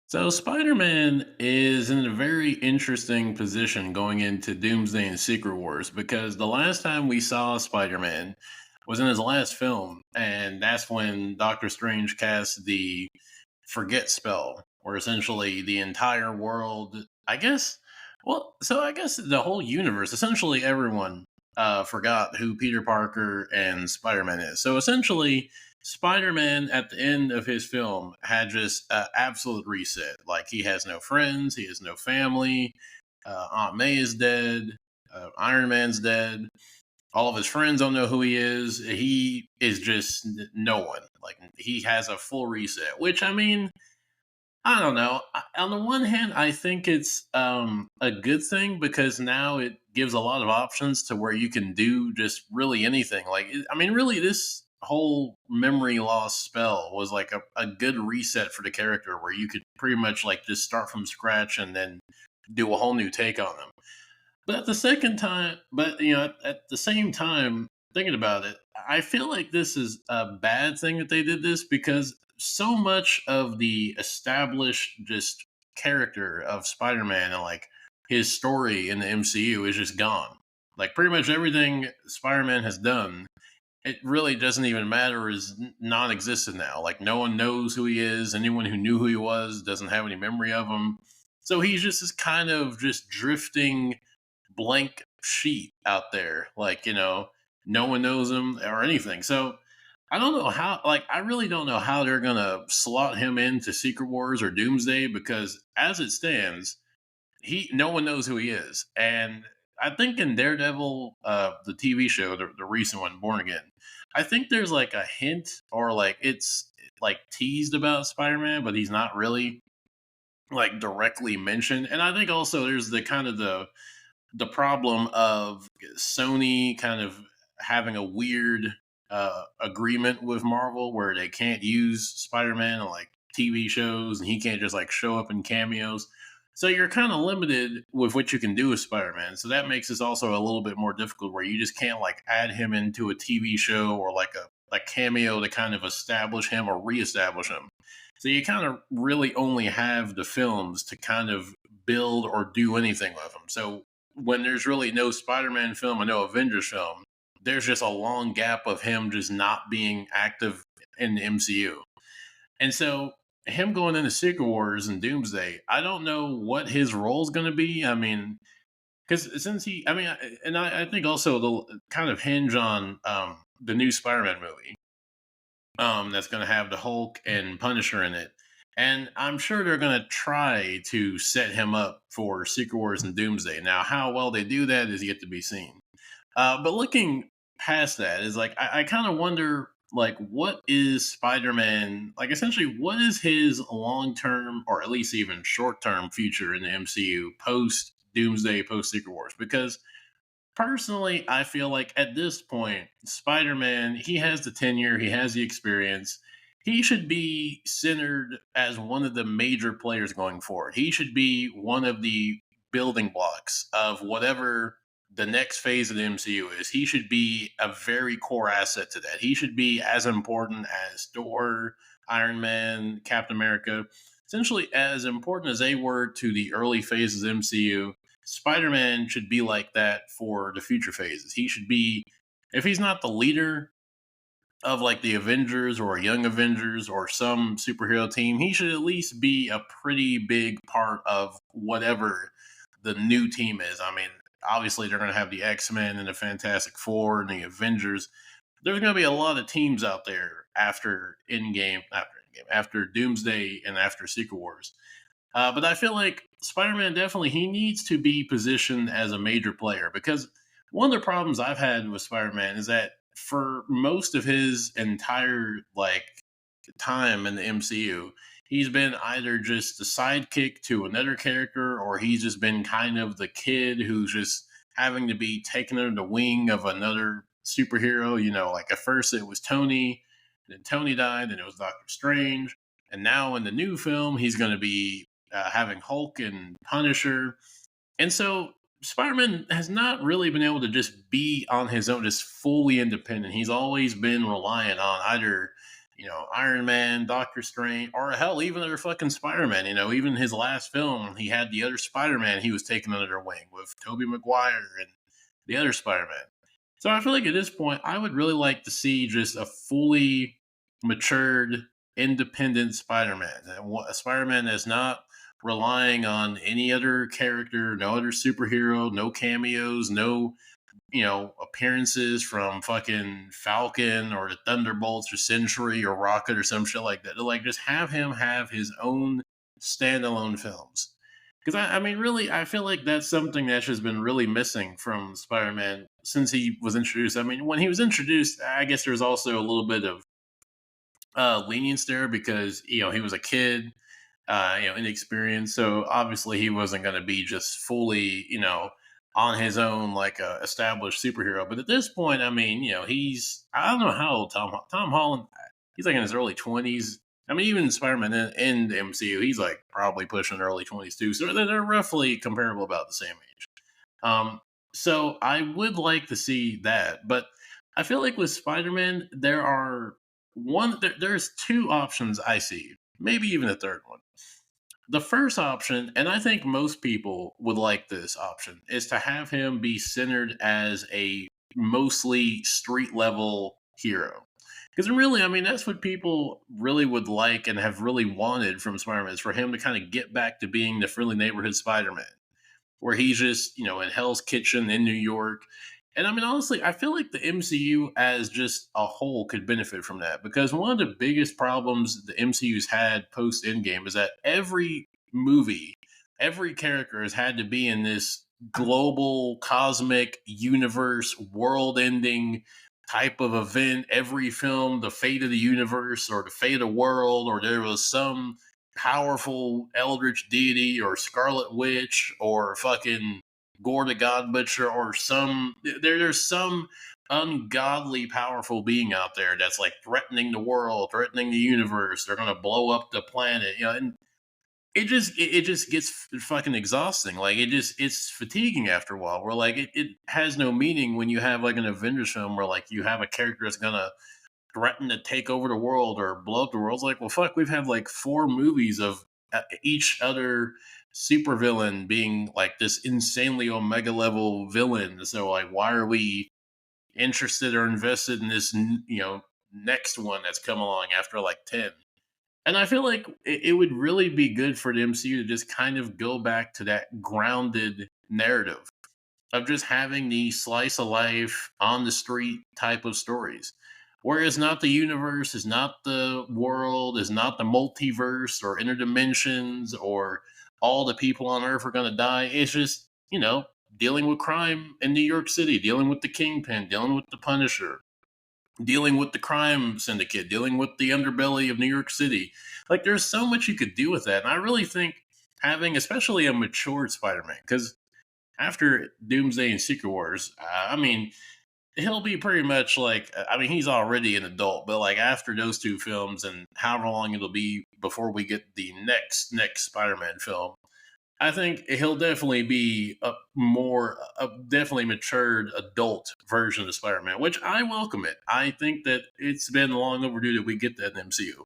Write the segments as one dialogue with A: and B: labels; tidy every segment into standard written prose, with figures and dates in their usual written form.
A: So Spider-Man is in a very interesting position going into Doomsday and Secret Wars because the last time we saw Spider-Man was in his last film, and that's when Doctor Strange cast the forget spell, where essentially the entire world, I guess, I guess the whole universe, essentially everyone forgot who Peter Parker and Spider Man is. So essentially, Spider Man at the end of his film had just an absolute reset. Like, he has no friends, he has no family, Aunt May is dead, Iron Man's dead. All of his friends don't know who he is. He is just no one. Like, he has a full reset, which, I mean, I don't know. On the one hand, I think it's a good thing because now it gives a lot of options to where you can do just really anything. I mean, really, this whole memory loss spell was like a good reset for the character where you could pretty much like just start from scratch and then do a whole new take on them. But at the second time, but at the same time, thinking about it, I feel like this is a bad thing that they did this because so much of the established just character of Spider-Man and like his story in the MCU is just gone. Like, pretty much everything Spider-Man has done, it really doesn't even matter, is non-existent now. Like, no one knows who he is. Anyone who knew who he was doesn't have any memory of him. So he's just this kind of just drifting blank sheet out there. Like, no one knows him or anything. So I don't know how, like, I really don't know how they're going to slot him into Secret Wars or Doomsday because as it stands, no one knows who he is. And I think in Daredevil, the TV show, the recent one, Born Again, I think there's like a hint or like it's like teased about Spider Man, but he's not really like directly mentioned. And I think also there's the kind of the problem of Sony kind of having a weird agreement with Marvel where they can't use Spider-Man on like TV shows and he can't just like show up in cameos. So you're kind of limited with what you can do with Spider-Man. So that makes this also a little bit more difficult where you just can't like add him into a TV show or like a cameo to kind of establish him or reestablish him. So you kind of really only have the films to kind of build or do anything with him. So when there's really no Spider-Man film or no Avengers film, there's just a long gap of him just not being active in the MCU. And so him going into Secret Wars and Doomsday, I don't know what his role is going to be. I mean, because since I think also the kind of hinge on the new Spider-Man movie that's going to have the Hulk and Punisher in it. And I'm sure they're going to try to set him up for Secret Wars and Doomsday. Now, how well they do that is yet to be seen. But looking past that is like I kind of wonder like what is Spider-Man like, essentially what is his long-term or at least even short-term future in the MCU post Doomsday, post Secret Wars? Because personally, I feel like at this point, Spider Man, he has the tenure, he has the experience. He should be centered as one of the major players going forward. He should be one of the building blocks of whatever the next phase of the MCU is. He should be a very core asset to that. He should be as important as Thor, Iron Man, Captain America, essentially as important as they were to the early phases of MCU. Spider-Man should be like that for the future phases. He should be, if he's not the leader of like the Avengers or Young Avengers or some superhero team, he should at least be a pretty big part of whatever the new team is. I mean, obviously they're going to have the X-Men and the Fantastic Four and the Avengers. There's going to be a lot of teams out there after Doomsday and after Secret Wars. But I feel like Spider-Man definitely he needs to be positioned as a major player because one of the problems I've had with Spider-Man is that for most of his entire like time in the MCU, he's been either just a sidekick to another character or he's just been kind of the kid who's just having to be taken under the wing of another superhero. Like at first it was Tony, then Tony died, then it was Doctor Strange, and now in the new film he's going to be having Hulk and Punisher. And so Spider-Man has not really been able to just be on his own, just fully independent. He's always been reliant on either, Iron Man, Doctor Strange, or hell, even their fucking Spider Man. Even his last film, he had the other Spider Man he was taking under their wing with Tobey Maguire and the other Spider Man. So I feel like at this point, I would really like to see just a fully matured, independent Spider Man. A Spider Man that's not relying on any other character, no other superhero, no cameos, no appearances from fucking Falcon or the Thunderbolts or Sentry or Rocket or some shit like that. Like, just have him have his own standalone films. Because I mean, really, I feel like that's something that's just been really missing from Spider-Man since he was introduced. I mean, when he was introduced, I guess there was also a little bit of lenience there because he was a kid, inexperienced. So obviously he wasn't going to be just fully, on his own like a established superhero. But at this point, I mean, he's I don't know how old Tom Holland. He's like in his early 20s. I mean, even Spider-Man in the MCU, he's like probably pushing early 20s too. So they're roughly comparable, about the same age. Um, so I would like to see that, but I feel like with Spider-Man, there's two options I see, maybe even a third one. The first option, and I think most people would like this option, is to have him be centered as a mostly street level hero. Because really, I mean, that's what people really would like and have really wanted from Spider-Man, is for him to kind of get back to being the friendly neighborhood Spider-Man where he's just, in Hell's Kitchen in New York. And I mean, honestly, I feel like the MCU as just a whole could benefit from that because one of the biggest problems the MCU's had post Endgame is that every movie, every character has had to be in this global, cosmic, universe, world ending type of event. Every film, the fate of the universe or the fate of the world, or there was some powerful eldritch deity or Scarlet Witch or fucking Gore the God Butcher or there's some ungodly powerful being out there that's like threatening the world, threatening the universe. They're gonna blow up the planet, and it just gets fucking exhausting. Like it's fatiguing after a while. Where like it has no meaning when you have like an Avengers film where like you have a character that's gonna threaten to take over the world or blow up the world. It's like, well, fuck, we've had like four movies of each other supervillain being like this insanely omega level villain. So, like, why are we interested or invested in this, next one that's come along after like 10? And I feel like it would really be good for the MCU to just kind of go back to that grounded narrative of just having these slice of life on the street type of stories. Where it's not the universe, is not the world, is not the multiverse or interdimensions or all the people on Earth are going to die. It's just, dealing with crime in New York City, dealing with the Kingpin, dealing with the Punisher, dealing with the crime syndicate, dealing with the underbelly of New York City. Like, there's so much you could do with that. And I really think having, especially a matured Spider Man, because after Doomsday and Secret Wars, I mean, he'll be pretty much like, I mean, he's already an adult, but like after those two films and however long it'll be before we get the next Spider-Man film, I think he'll definitely be a definitely matured adult version of Spider-Man, which I welcome it. I think that it's been long overdue that we get that in the MCU.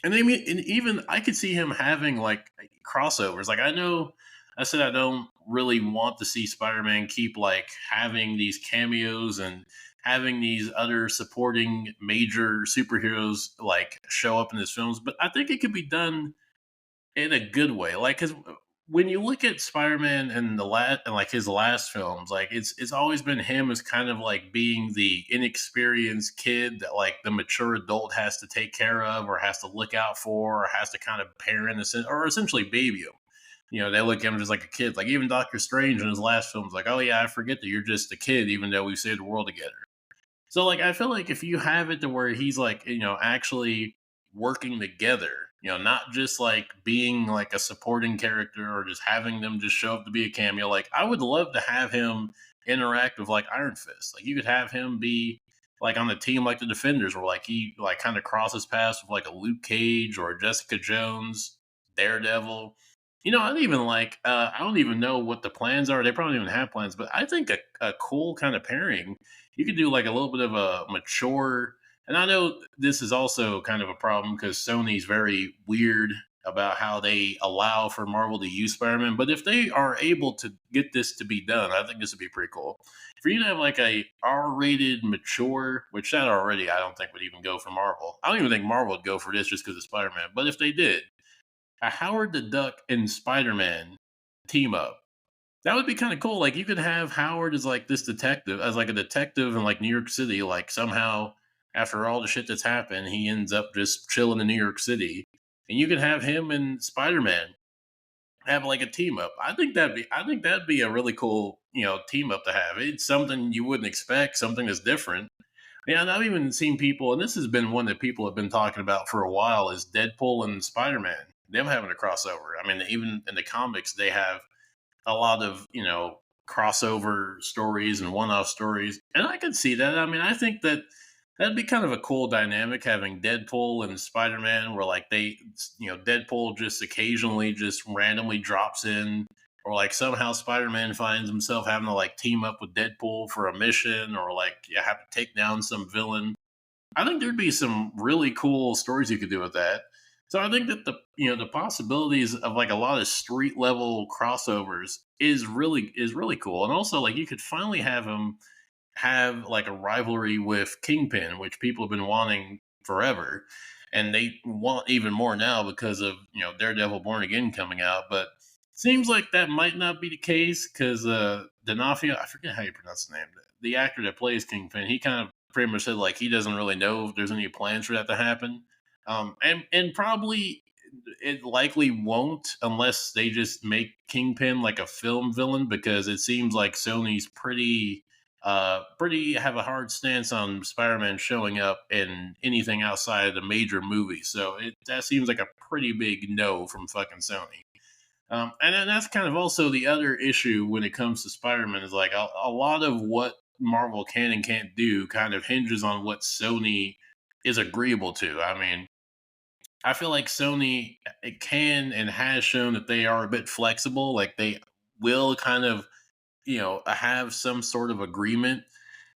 A: And even I could see him having like crossovers. Like, I know I said I don't really want to see Spider-Man keep like having these cameos and having these other supporting major superheroes like show up in his films, but I think it could be done in a good way. Like, because when you look at Spider-Man and like his last films, like it's always been him as kind of like being the inexperienced kid that like the mature adult has to take care of or has to look out for or has to kind of parent or essentially baby him. They look at him just like a kid. Like, even Doctor Strange in his last film was like, oh yeah, I forget that you're just a kid, even though we saved the world together. So like I feel like if you have it to where he's like, actually working together, not just like being like a supporting character or just having them just show up to be a cameo, like I would love to have him interact with like Iron Fist. Like, you could have him be like on the team like the Defenders where like he like kind of crosses paths with like a Luke Cage or a Jessica Jones, Daredevil. I don't even know what the plans are. They probably don't even have plans, but I think a cool kind of pairing, you could do like a little bit of a mature And I know this is also kind of a problem because Sony's very weird about how they allow for Marvel to use Spider-Man. But if they are able to get this to be done, I think this would be pretty cool. For you to have like a R-rated, mature, which that already I don't think would even go for Marvel. I don't even think Marvel would go for this just because of Spider-Man. But if they did, a Howard the Duck and Spider-Man team up. That would be kind of cool. Like you could have Howard as like this detective, as like a detective in like New York City. Like somehow, after all the shit that's happened, he ends up just chilling in New York City, and you could have him and Spider Man have like a team up. I think that'd be a really cool team up to have. It's something you wouldn't expect, something that's different. Yeah, and I've even seen people, and this has been one that people have been talking about for a while, is Deadpool and Spider Man. Them having a crossover. I mean, even in the comics, they have a lot of crossover stories and one-off stories, and I could see that. I mean, I think that that'd be kind of a cool dynamic having Deadpool and Spider-Man, where like they, Deadpool just occasionally just randomly drops in, or like somehow Spider-Man finds himself having to like team up with Deadpool for a mission, or like you have to take down some villain. I think there'd be some really cool stories you could do with that. So I think that the possibilities of like a lot of street level crossovers is really cool, and also like you could finally have him have like a rivalry with Kingpin, which people have been wanting forever, and they want even more now because of Daredevil Born Again coming out. But seems like that might not be the case because D'Onofrio, I forget how you pronounce the name, the actor that plays Kingpin, he kind of pretty much said like he doesn't really know if there's any plans for that to happen, and probably it likely won't unless they just make Kingpin like a film villain because it seems like Sony's pretty have a hard stance on Spider-Man showing up in anything outside of the major movies. So that seems like a pretty big no from fucking Sony. And then that's kind of also the other issue when it comes to Spider-Man is like a lot of what Marvel can and can't do kind of hinges on what Sony is agreeable to. I mean, I feel like Sony it can and has shown that they are a bit flexible. Like they will kind of have some sort of agreement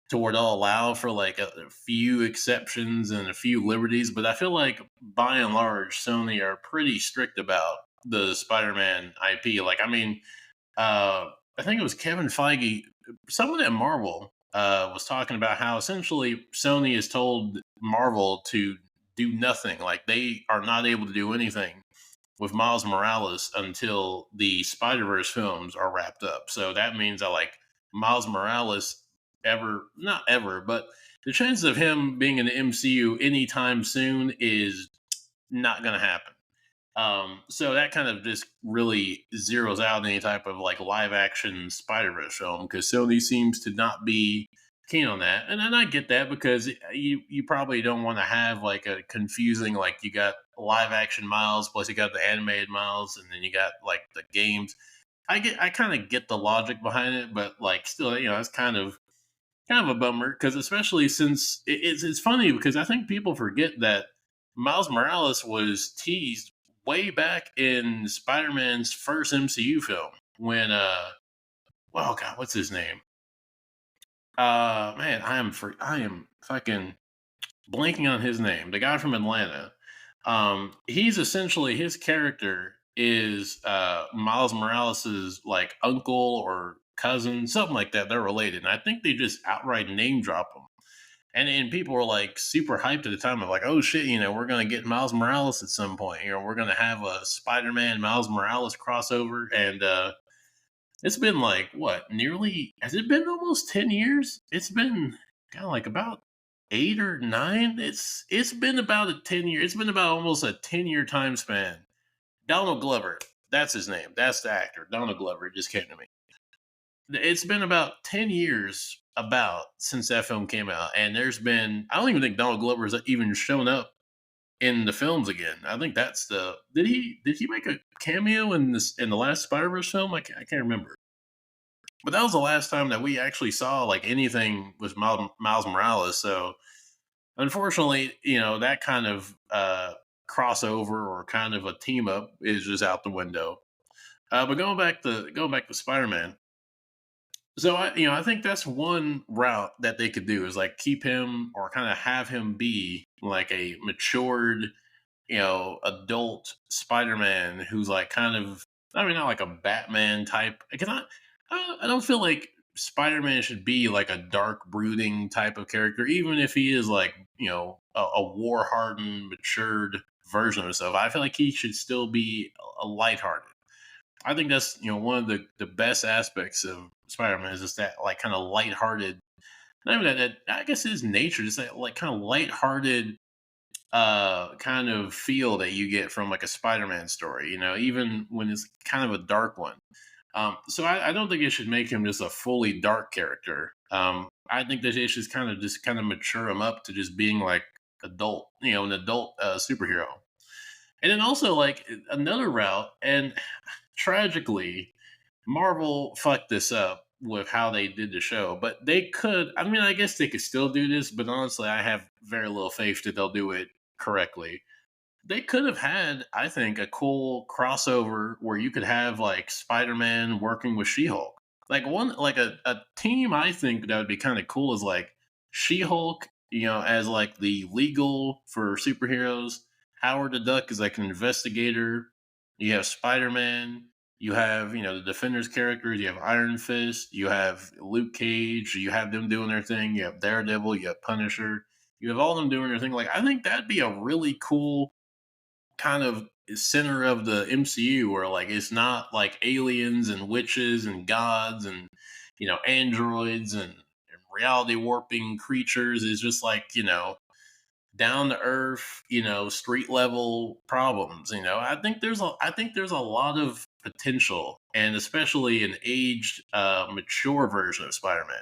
A: to where they'll allow for like a few exceptions and a few liberties. But I feel like by and large, Sony are pretty strict about the Spider-Man IP. Like, I mean, I think it was Kevin Feige, someone at Marvel, was talking about how essentially Sony has told Marvel to do nothing. Like, they are not able to do anything with Miles Morales until the Spider Verse films are wrapped up. So that means that like Miles Morales ever, not ever, but the chances of him being in the MCU anytime soon is not going to happen. So that kind of just really zeroes out any type of like live action Spider Verse film because Sony seems to not be keen on that, and then I get that because you probably don't want to have like a confusing like you got live action Miles plus you got the animated Miles and then you got like the games. I kind of get the logic behind it, but like still it's kind of a bummer because especially since it's funny because I think people forget that Miles Morales was teased way back in Spider-Man's first MCU film when well god what's his name man I am fucking blanking on his name, the guy from Atlanta. He's essentially his character is Miles Morales's like uncle or cousin, something like that. They're related, and I think they just outright name drop him. And people were like super hyped at the time of like, oh shit, we're gonna get Miles Morales at some point. We're gonna have a Spider-Man Miles Morales crossover, and it's been like what, nearly has it been almost 10 years? It's been kind of like about 8 or 9. It's been about a 10 year. It's been about almost a 10-year time span. Donald Glover, that's his name. That's the actor. Donald Glover. It just came to me. It's been about 10 years about since that film came out, and there's been I don't even think Donald Glover's even shown up in the films again. I think that's the did he make a cameo in this in the last Spider Verse film? I can't remember. But that was the last time that we actually saw like anything with Miles Morales. So unfortunately, that kind of crossover or kind of a team up is just out the window. But going back to Spider Man, So I think that's one route that they could do is like keep him or kind of have him be like a matured, adult Spider-Man who's like kind of, I mean, not like a Batman type. Because I don't feel like Spider-Man should be like a dark, brooding type of character, even if he is like, a war-hardened, matured version of himself. I feel like he should still be a lighthearted. I think that's one of the best aspects of Spider-Man is just that like kind of lighthearted. Not even that I guess his nature, just that like kind of lighthearted kind of feel that you get from like a Spider-Man story, even when it's kind of a dark one. So I don't think it should make him just a fully dark character. I think that it should just kind of mature him up to just being like adult, an adult superhero. And then also like another route, and tragically, Marvel fucked this up with how they did the show, but they could. I mean, I guess they could still do this, but honestly, I have very little faith that they'll do it correctly. They could have had, I think, a cool crossover where you could have like Spider-Man working with She-Hulk. Like a team I think that would be kind of cool is like She-Hulk, as like the legal for superheroes. Howard the Duck is like an investigator. You have Spider-Man. You have, the Defenders characters. You have Iron Fist. You have Luke Cage. You have them doing their thing. You have Daredevil. You have Punisher. You have all of them doing their thing. Like, I think that'd be a really cool kind of center of the MCU where like it's not like aliens and witches and gods and androids and reality warping creatures. Is just like down to earth, street level problems. I think there's a lot of potential, and especially an aged, mature version of Spider-Man.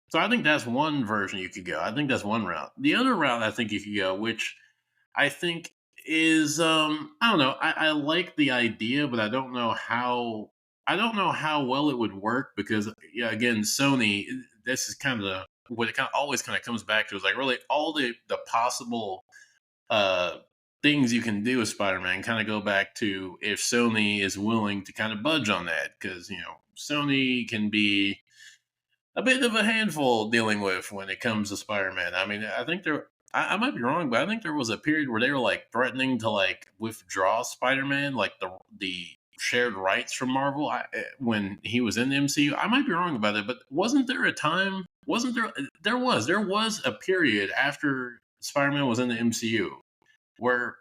A: So I think that's one version you could go. I think that's one route. The other route I think you could go, which I think is I don't know. I like the idea, but I don't know how well it would work because yeah, again, Sony. This is kind of what it kind of always kind of comes back to is like really all the possible uh things you can do with Spider-Man kind of go back to if Sony is willing to kind of budge on that because Sony can be a bit of a handful dealing with when it comes to Spider-Man. I mean, I think I might be wrong, but I think there was a period where they were like threatening to like withdraw Spider-Man, like the shared rights from Marvel when he was in the MCU. I might be wrong about it, but wasn't there a time? Wasn't there? There was a period after Spider-Man was in the MCU where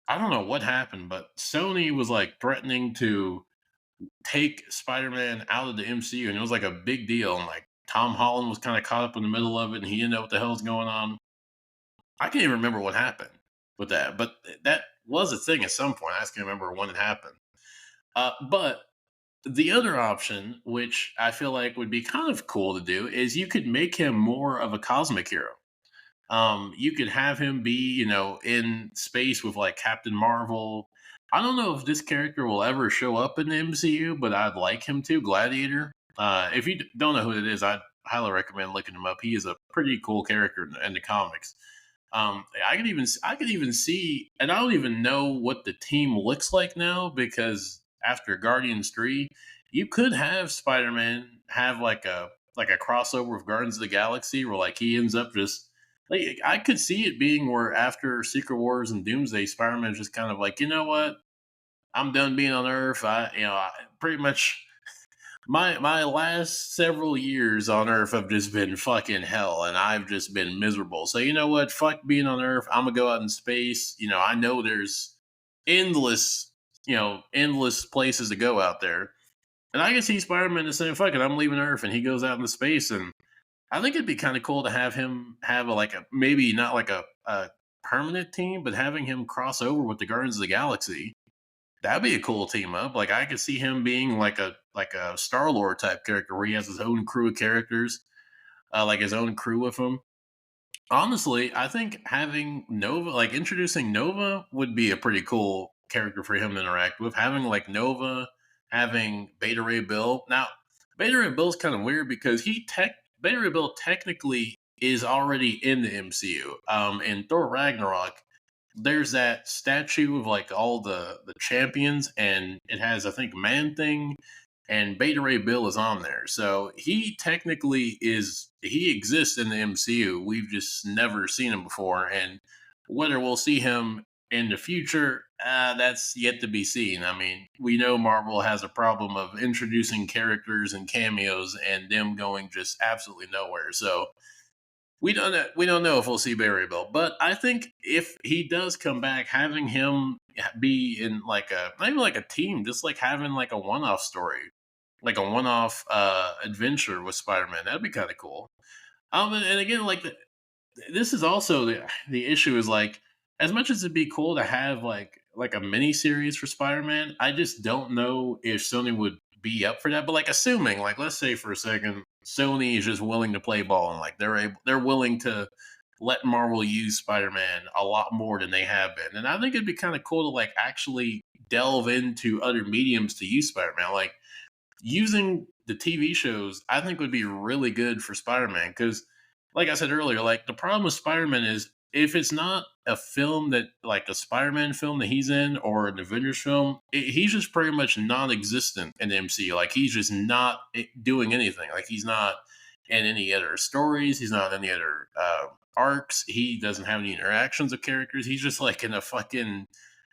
A: I don't know what happened, but Sony was like threatening to take Spider-Man out of the MCU, and it was like a big deal. And like Tom Holland was kind of caught up in the middle of it, and he didn't know what the hell's going on. I can't even remember what happened with that, but that was a thing at some point. I just can't remember when it happened. But the other option, which I feel like would be kind of cool to do, is you could make him more of a cosmic hero. You could have him be, in space with like Captain Marvel. I don't know if this character will ever show up in the MCU, but I'd like him to. Gladiator. If you don't know who it is, I'd highly recommend looking him up. He is a pretty cool character in the comics. I could even see, and I don't even know what the team looks like now because after Guardians 3, you could have Spider-Man have like a crossover with Guardians of the Galaxy where like he ends up just like I could see it being where after Secret Wars and Doomsday, Spider-Man's just kind of like, you know what, I'm done being on Earth. I pretty much my last several years on Earth have just been fucking hell, and I've just been miserable. So you know what? Fuck being on Earth. I'm gonna go out in space. I know there's endless, endless places to go out there, and I can see Spider-Man just saying, "Fuck it, I'm leaving Earth," and he goes out into space. And I think it'd be kind of cool to have him have like a maybe not like a permanent team, but having him cross over with the Guardians of the Galaxy. That'd be a cool team up. Like I could see him being like a Star Lord type character where he has his own crew of characters, like his own crew with him. Honestly, I think having Nova, like introducing Nova, would be a pretty cool character for him to interact with. Having like Nova, having Beta Ray Bill. Now, Beta Ray Bill's kind of weird because Beta Ray Bill technically is already in the MCU. In Thor Ragnarok, there's that statue of like all the champions, and it has I think Man Thing, and Beta Ray Bill is on there. So he technically he exists in the MCU. We've just never seen him before, and whether we'll see him in the future, that's yet to be seen. I mean, we know Marvel has a problem of introducing characters and cameos and them going just absolutely nowhere. So we don't know if we'll see Barry Bill, but I think if he does come back, having him be in like a not even like a team, just like having like a one-off story, like a one-off adventure with Spider-Man, that'd be kind of cool. And again, like this is also the issue is like as much as it'd be cool to have like a mini series for Spider-Man, I just don't know if Sony would be up for that. But like assuming, like let's say for a second, Sony is just willing to play ball and like they're willing to let Marvel use Spider-Man a lot more than they have been. And I think it'd be kind of cool to like actually delve into other mediums to use Spider-Man. Like using the TV shows, I think would be really good for Spider-Man because, like I said earlier, like the problem with Spider-Man is if it's not a film that like a Spider-Man film that he's in or an Avengers film, he's just pretty much non-existent in the MCU. Like he's just not doing anything. Like he's not in any other stories. He's not in any other arcs. He doesn't have any interactions with characters. He's just like in a fucking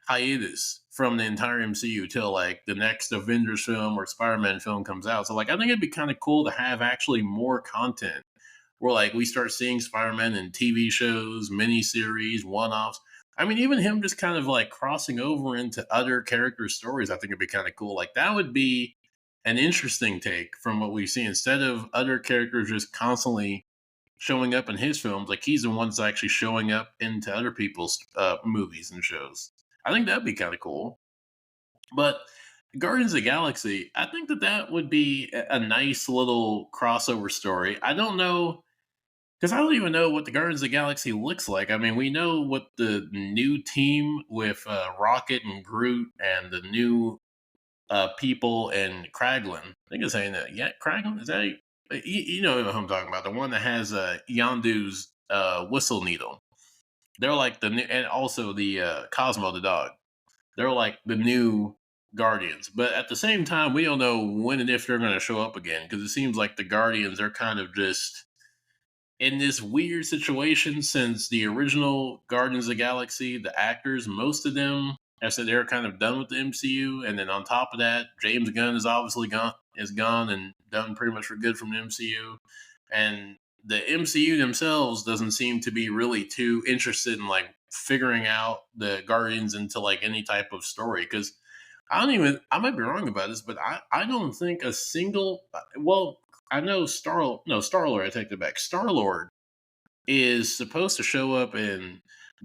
A: hiatus from the entire MCU till like the next Avengers film or Spider-Man film comes out. So like I think it'd be kind of cool to have actually more content where like we start seeing Spider-Man in TV shows, miniseries, one-offs. I mean, even him just kind of like crossing over into other character stories, I think it'd be kind of cool. Like that would be an interesting take from what we see instead of other characters just constantly showing up in his films. Like he's the one that's actually showing up into other people's movies and shows. I think that'd be kind of cool. But Guardians of the Galaxy, I think that that would be a nice little crossover story. I don't know because I don't even know what the Guardians of the Galaxy looks like. I mean, we know what the new team with Rocket and Groot and the new people and Kraglin. I think it's saying that. Yeah, Kraglin is that? You know who I'm talking about. The one that has Yondu's whistle needle. They're like the new, and also the Cosmo the dog. They're like the new Guardians. But at the same time, we don't know when and if they're going to show up again because it seems like the Guardians are kind of just in this weird situation since the original Guardians of the Galaxy, the actors, most of them have said they're kind of done with the MCU. And then on top of that, James Gunn is obviously gone and done pretty much for good from the MCU. And the MCU themselves doesn't seem to be really too interested in like figuring out the Guardians into like any type of story because I might be wrong about this, but I don't think a single well I know Star Lord, I take that back. Star Lord is supposed to show up in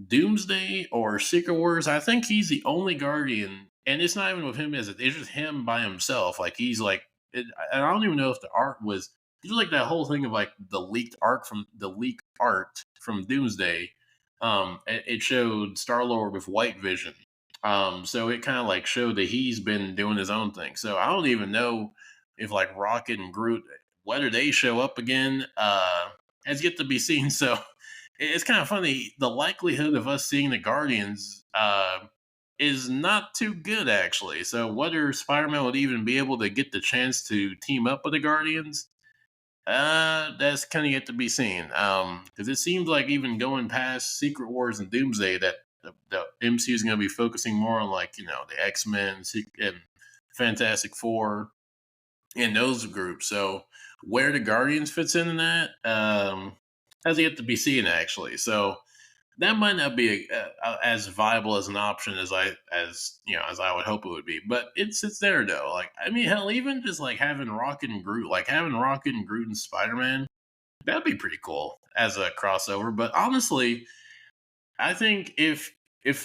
A: Doomsday or Secret Wars. I think he's the only Guardian, and it's not even with him as it's just him by himself. Like he's like, and I don't even know if the art was. It's like that whole thing of like the leaked art from Doomsday. It showed Star Lord with White Vision. So it kind of like showed that he's been doing his own thing. So I don't even know if like Rocket and Groot whether they show up again has yet to be seen. So it's kind of funny. The likelihood of us seeing the Guardians is not too good, actually. So whether Spider-Man would even be able to get the chance to team up with the Guardians, that's kind of yet to be seen. Because it seems like even going past Secret Wars and Doomsday, that the MCU is going to be focusing more on like the X-Men and Fantastic Four in those groups. So where the Guardians fits in that has yet to be seen actually. So that might not be as viable as an option as I would hope it would be. But it's there though. Like I mean, hell, even just like having Rocket and Groot, like having Rocket and Groot and Spider Man, that'd be pretty cool as a crossover. But honestly, I think if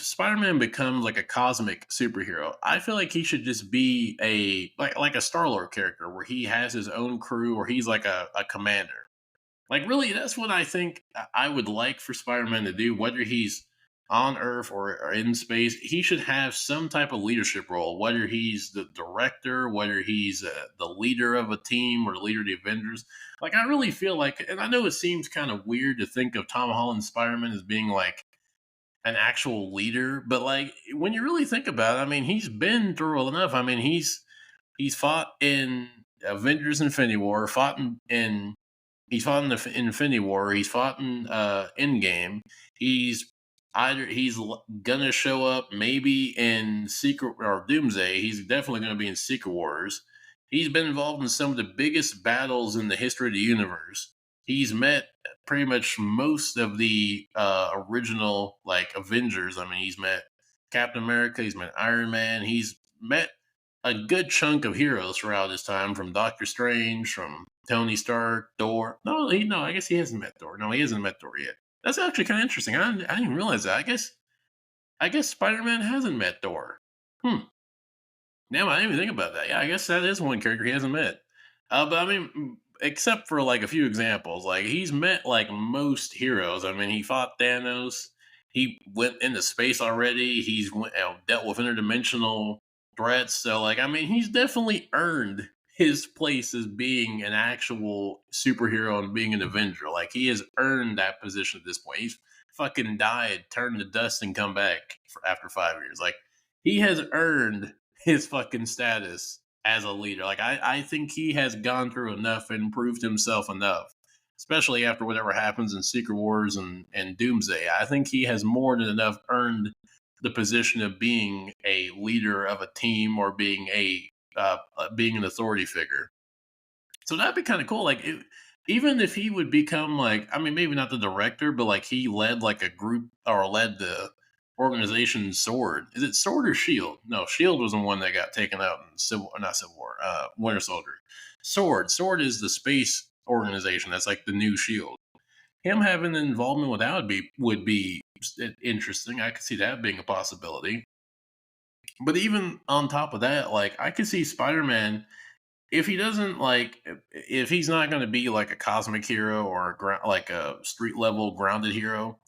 A: Spider-Man becomes like a cosmic superhero, I feel like he should just be a like a Star-Lord character where he has his own crew or he's like a commander. Like really that's what I think I would like for Spider-Man to do whether he's on Earth or in space. He should have some type of leadership role, whether he's the director, whether he's the leader of a team or the leader of the Avengers. Like I really feel like, and I know it seems kind of weird to think of Tom Holland's Spider-Man as being like an actual leader. But like when you really think about it, I mean, he's been through enough. I mean, he's He's fought in Avengers Infinity War, he's fought in the Infinity War. He's fought in Endgame. He's gonna show up maybe in Secret or Doomsday. He's definitely gonna be in Secret Wars. He's been involved in some of the biggest battles in the history of the universe. He's met pretty much most of the original like Avengers. I mean, he's met Captain America. He's met Iron Man. He's met a good chunk of heroes throughout his time, from Doctor Strange, from Tony Stark, Thor. No, I guess he hasn't met Thor. No, he hasn't met Thor yet. That's actually kind of interesting. I didn't even realize that. I guess Spider Man hasn't met Thor. Hmm. Damn, I didn't even think about that. Yeah, I guess that is one character he hasn't met. But I mean, except for like a few examples, like he's met like most heroes. I mean, he fought Thanos. He went into space already. Dealt with interdimensional threats. So, like, I mean, he's definitely earned his place as being an actual superhero and being an Avenger. Like, he has earned that position at this point. He's fucking died, turned to dust, and come back after 5 years. Like, he has earned his fucking status as a leader. Like I think he has gone through enough and proved himself enough, especially after whatever happens in Secret Wars and Doomsday. I think he has more than enough earned the position of being a leader of a team or being an authority figure. So that'd be kind of cool. Even if he would become like, I mean, maybe not the director, but like he led like a group or led the organization Sword. Is it Sword or Shield? No, Shield was the one that got taken out in not Civil War, Winter Soldier. Sword is the space organization. That's like the new Shield. Him having an involvement with that would be interesting. I could see that being a possibility. But even on top of that, like I could see Spider Man, if he doesn't like if he's not going to be like a cosmic hero or like a street level grounded hero,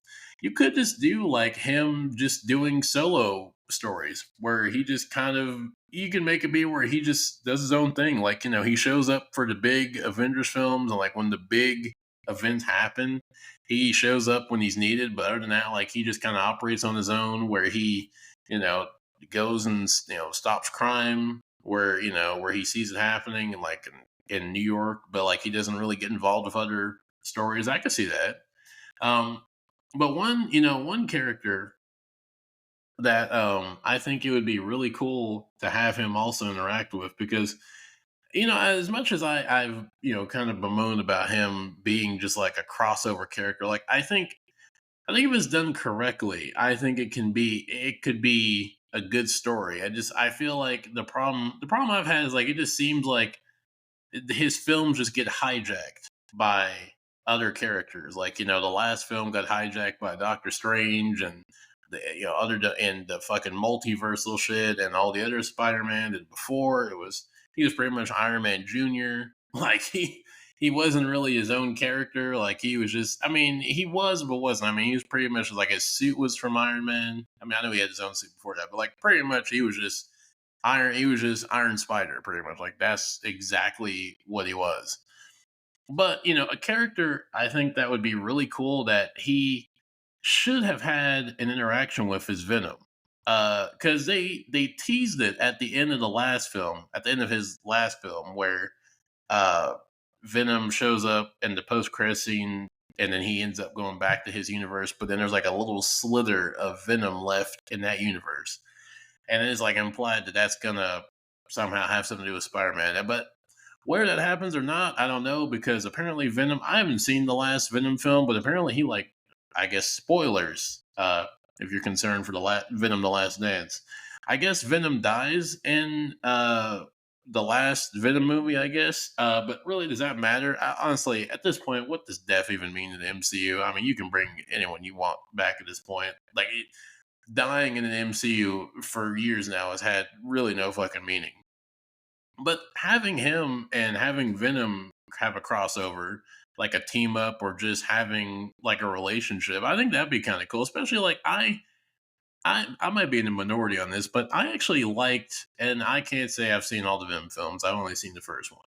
A: you could just do like him just doing solo stories where he just kind of, you can make it be where he just does his own thing. Like, he shows up for the big Avengers films, and like when the big events happen, he shows up when he's needed. But other than that, like he just kind of operates on his own, where he, you know goes and stops crime where he sees it happening, and like in New York, but like he doesn't really get involved with other stories. I could see that. Um, but one character that I think it would be really cool to have him also interact with, because as much as I've kind of bemoaned about him being just like a crossover character, like I think if it's done correctly, I think it could be a good story. I feel like the problem I've had is like it just seems like his films just get hijacked by other characters. Like, the last film got hijacked by Doctor Strange, and and the fucking multiversal shit, and all the other Spider-Man. And before, he was pretty much Iron Man Jr. Like he wasn't really his own character. Like, he was just, I mean, he was but wasn't. I mean, he was pretty much like, his suit was from Iron Man. I mean, I know he had his own suit before that, but like pretty much he was just Iron Spider, pretty much. Like, that's exactly what he was. But, a character I think that would be really cool that he should have had an interaction with is Venom. Because they teased it at the end of at the end of his last film, where uh, Venom shows up in the post credit scene, and then he ends up going back to his universe. But then there's like a little slither of Venom left in that universe, and it is like implied that that's gonna somehow have something to do with Spider-Man. But where that happens or not, I don't know, because apparently Venom. I haven't seen the last Venom film, but apparently he, like, I guess, spoilers. If you're concerned for Venom: The Last Dance, I guess Venom dies in the last Venom movie. I guess, but really, does that matter? Honestly, at this point, what does death even mean in the MCU? I mean, you can bring anyone you want back at this point. Like, dying in an MCU for years now has had really no fucking meaning. But having him and having Venom have a crossover, like a team up, or just having like a relationship, I think that'd be kind of cool. Especially like I might be in the minority on this, but I actually liked, and I can't say I've seen all the Venom films. I've only seen the first one.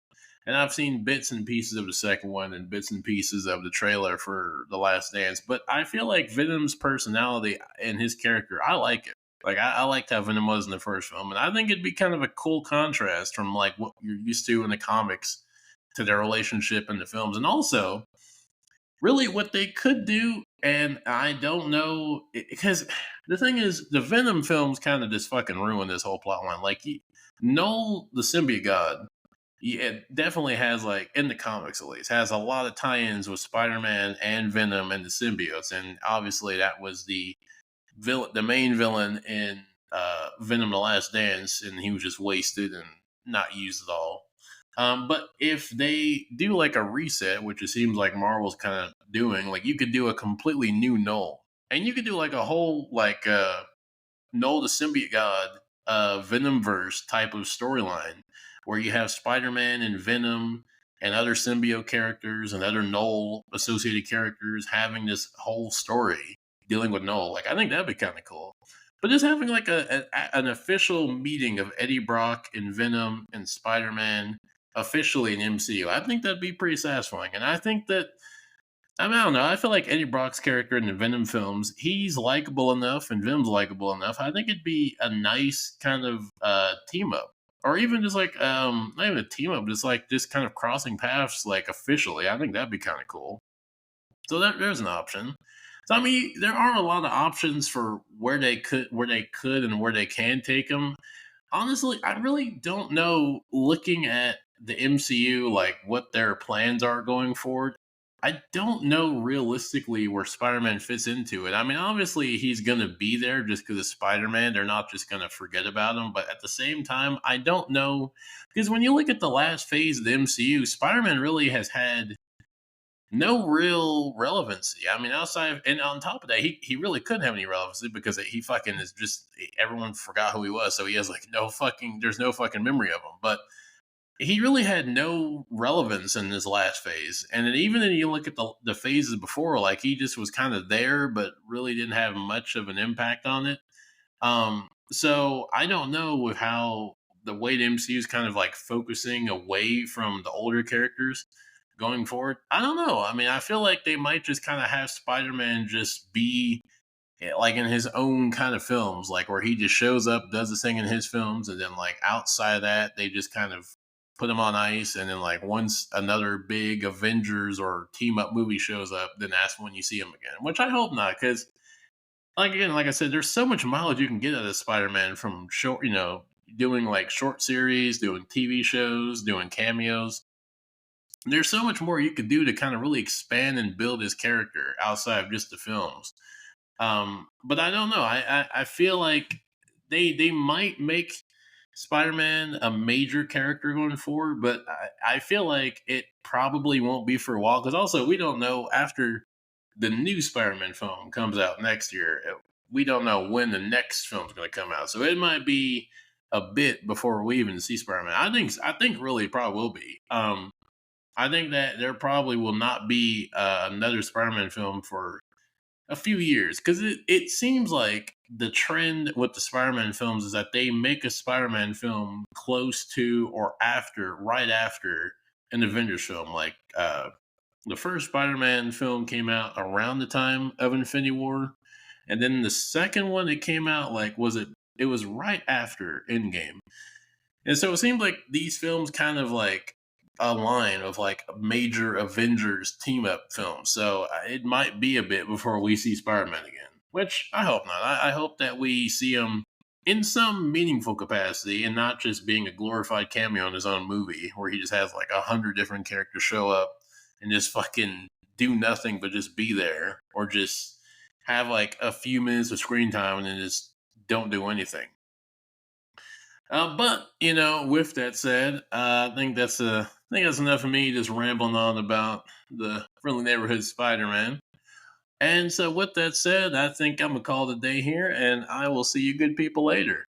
A: And I've seen bits and pieces of the second one and bits and pieces of the trailer for The Last Dance. But I feel like Venom's personality and his character, I like it. Like I liked how Venom was in the first film, and I think it'd be kind of a cool contrast from like what you're used to in the comics to their relationship in the films, and also really what they could do. And I don't know because the thing is, the Venom films kind of just fucking ruin this whole plot line. Like, Noel, the symbiote god, yeah, it definitely has like in the comics at least has a lot of tie-ins with Spider-Man and Venom and the symbiotes, and obviously that was the main villain in Venom: The Last Dance, and he was just wasted and not used at all. But if they do like a reset, which it seems like Marvel's kind of doing, like you could do a completely new Null, and you could do like a whole like Null the symbiote god, Venomverse type of storyline where you have Spider-Man and Venom and other symbiote characters and other Null associated characters having this whole story dealing with Null. Like I think that'd be kind of cool. But just having like an official meeting of Eddie Brock and Venom and Spider-Man officially in MCU, I think that'd be pretty satisfying. And I think that I don't know. I feel like Eddie Brock's character in the Venom films, he's likable enough, and Venom's likable enough. I think it'd be a nice kind of team up, or even just like not even a team up, just like just kind of crossing paths like officially. I think that'd be kind of cool. So there's an option. So I mean, there are a lot of options for where they could, and where they can take them. Honestly, I really don't know. Looking at the MCU, like what their plans are going forward, I don't know realistically where Spider-Man fits into it. I mean, obviously he's gonna be there just because it's Spider-Man. They're not just gonna forget about him. But at the same time, I don't know because when you look at the last phase of the MCU, Spider-Man really has had no real relevancy. I mean, outside of, and on top of that, he really couldn't have any relevancy because he fucking is just everyone forgot who he was, so he has like no fucking there's no fucking memory of him. But he really had no relevance in this last phase. And then even when you look at the phases before, like he just was kind of there, but really didn't have much of an impact on it. So I don't know with how the way the MCU is kind of like focusing away from the older characters going forward. I don't know. I mean, I feel like they might just kind of have Spider-Man just be like in his own kind of films, like where he just shows up, does the thing in his films, and then like outside of that, they just kind of put him on ice, and then like once another big Avengers or team up movie shows up, then that's when you see him again. Which I hope not, because like again, like I said, there's so much mileage you can get out of Spider-Man from short, doing like short series, doing TV shows, doing cameos. There's so much more you could do to kind of really expand and build his character outside of just the films. But I don't know. I feel like they might make Spider-Man a major character going forward, but I feel like it probably won't be for a while because also we don't know after the new Spider-Man film comes out next year. We don't know when the next film's going to come out, so it might be a bit before we even see Spider-Man. I think really it probably will be. I think that there probably will not be another Spider-Man film for a few years because it seems like the trend with the Spider-Man films is that they make a Spider-Man film close to or after, right after an Avengers film. Like the first Spider-Man film came out around the time of Infinity War, and then the second one it came out like was it? It was right after Endgame. And so it seemed like these films kind of like a line of like major Avengers team up films. So it might be a bit before we see Spider Man again, which I hope not. I hope that we see him in some meaningful capacity and not just being a glorified cameo in his own movie where he just has like 100 different characters show up and just fucking do nothing but just be there or just have like a few minutes of screen time and then just don't do anything. But with that said, I think that's enough of me just rambling on about the friendly neighborhood Spider-Man. And so, with that said, I think I'm gonna call it a day here, and I will see you good people later.